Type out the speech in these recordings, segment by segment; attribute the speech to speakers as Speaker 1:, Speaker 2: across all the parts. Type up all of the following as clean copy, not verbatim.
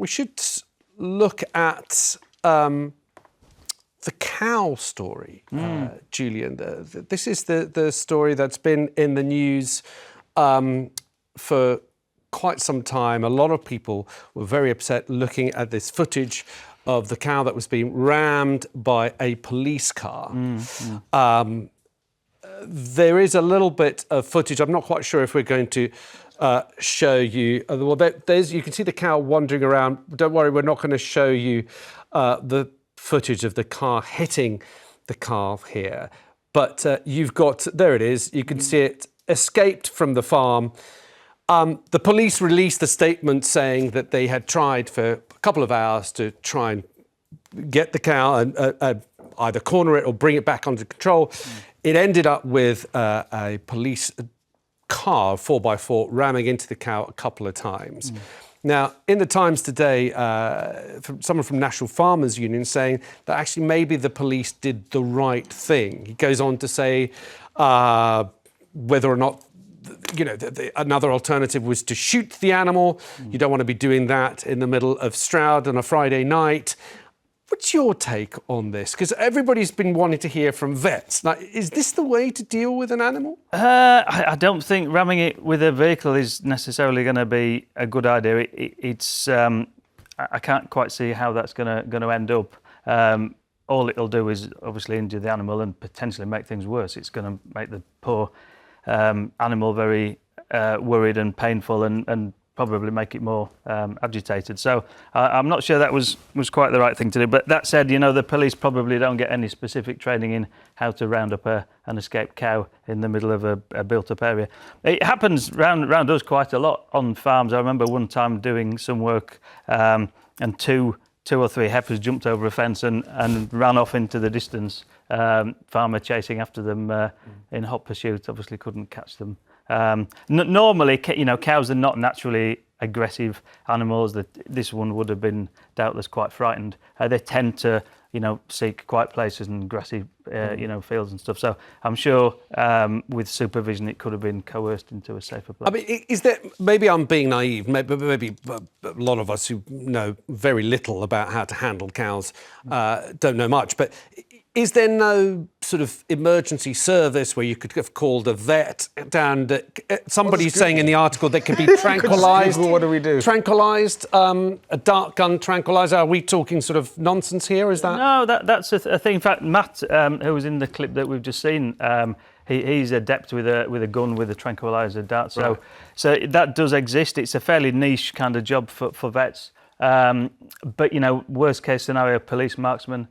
Speaker 1: we should look at the cow story, Julian. This is the story that's been in the news for quite some time. A lot of people were very upset looking at this footage of the cow that was being rammed by a police car. There is a little bit of footage. I'm not quite sure if we're going to show you. Well, you can see the cow wandering around. Don't worry, we're not going to show you the footage of the car hitting the calf here. But you've got, there it is. You can see it escaped from the farm. The police released a statement saying that they had tried for a couple of hours to try and get the cow and either corner it or bring it back under control. It ended up with a police car, 4x4, ramming into the cow a couple of times. Now, in the Times today, someone from National Farmers Union saying that actually maybe the police did the right thing. He goes on to say whether or not, you know, another alternative was to shoot the animal. You don't want to be doing that in the middle of Stroud on a Friday night. What's your take on this? Because everybody's been wanting to hear from vets. Now, is this the way to deal with an animal?
Speaker 2: I don't think ramming it with a vehicle is necessarily going to be a good idea. I can't quite see how that's going to end up. All it'll do is obviously injure the animal and potentially make things worse. It's going to make the poor animal very worried and painful and probably make it more agitated. So I'm not sure that was quite the right thing to do. But that said, you know, the police probably don't get any specific training in how to round up an escaped cow in the middle of a built-up area. It happens round us quite a lot on farms. I remember one time doing some work and two or three heifers jumped over a fence and ran off into the distance. Farmer chasing after them in hot pursuit, obviously couldn't catch them. Normally, you know, cows are not naturally aggressive animals. This one would have been doubtless quite frightened. They tend to, you know, seek quiet places and grassy, you know, fields and stuff. So I'm sure with supervision, it could have been coerced into a safer place.
Speaker 1: I mean, is there, maybe I'm being naive, maybe a lot of us who know very little about how to handle cows don't know much, but is there no sort of emergency service where you could have called a vet down? Somebody's saying in the article they could be tranquilised.
Speaker 3: What do we do?
Speaker 1: Tranquilised, a dart gun tranquiliser. Are we talking sort of nonsense here? Is that?
Speaker 2: No, that's a thing. In fact, Matt, who was in the clip that we've just seen, he's adept with a gun with a tranquiliser dart. So that does exist. It's a fairly niche kind of job for vets. But, you know, worst case scenario, police marksman.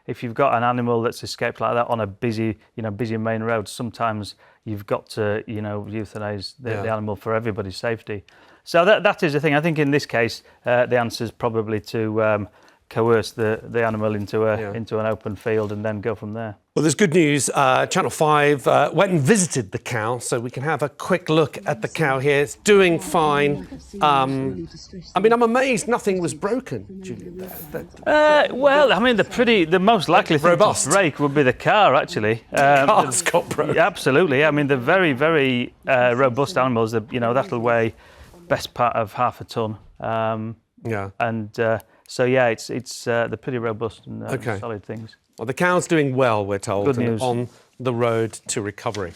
Speaker 2: If you've got an animal that's escaped like that on a busy main road, sometimes you've got to, you know, euthanize the animal for everybody's safety. So that is the thing. I think in this case, the answer is probably to coerce the animal into an open field and then go from there.
Speaker 1: Well, there's good news. Channel 5 went and visited the cow, so we can have a quick look at the cow here. It's doing fine. I mean, I'm amazed nothing was broken, Julian.
Speaker 2: Well, I mean, the most likely thing to break would be the car, actually.
Speaker 1: The car's got broken.
Speaker 2: Absolutely. I mean, they're very, very robust animals. You know, that'll weigh best part of half a ton. And so, yeah, it's they're pretty robust and solid things.
Speaker 1: Well, the cow's doing well, we're told,
Speaker 2: Good news.
Speaker 1: and on the road to recovery.